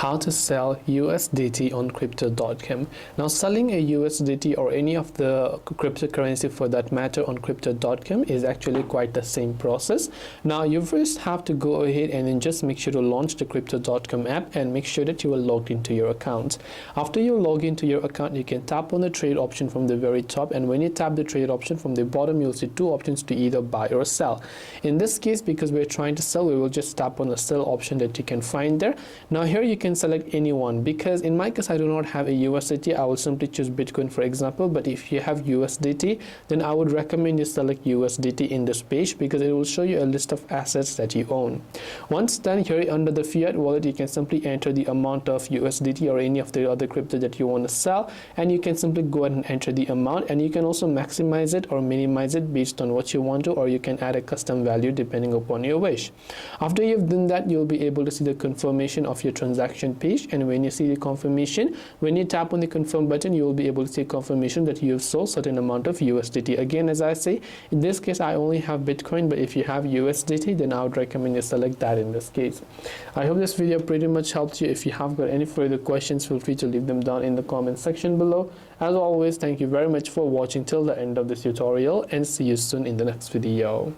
How to sell USDT on crypto.com. Now, selling a USDT or any of the cryptocurrency for that matter on crypto.com is actually quite the same process. Now, you first have to go ahead and then just make sure to launch the crypto.com app and make sure that you are logged into your account. After you log into your account, you can tap on the trade option from the very top, and when you tap the trade option from the bottom, you'll see two options to either buy or sell. In this case, because we're trying to sell, we will just tap on the sell option that you can find there. Now here you can select any one, because in my case I do not have a USDT. I will simply choose Bitcoin for example, but if you have USDT, then I would recommend you select USDT in this page, because it will show you a list of assets that you own. Once done, here under the Fiat Wallet, you can simply enter the amount of USDT or any of the other crypto that you want to sell, and you can simply go ahead and enter the amount, and you can also maximize it or minimize it based on what you want to, or you can add a custom value depending upon your wish. After you've done that, you'll be able to see the confirmation of your transaction page, and when you see the confirmation, when you tap on the confirm button, you will be able to see confirmation that you have sold certain amount of USDT. Again, as I say, in this case I only have Bitcoin, but if you have USDT, then I would recommend you select that in this case. I hope this video pretty much helped you. If you have got any further questions, feel free to leave them down in the comment section below. As always, thank you very much for watching till the end of this tutorial, and see you soon in the next video.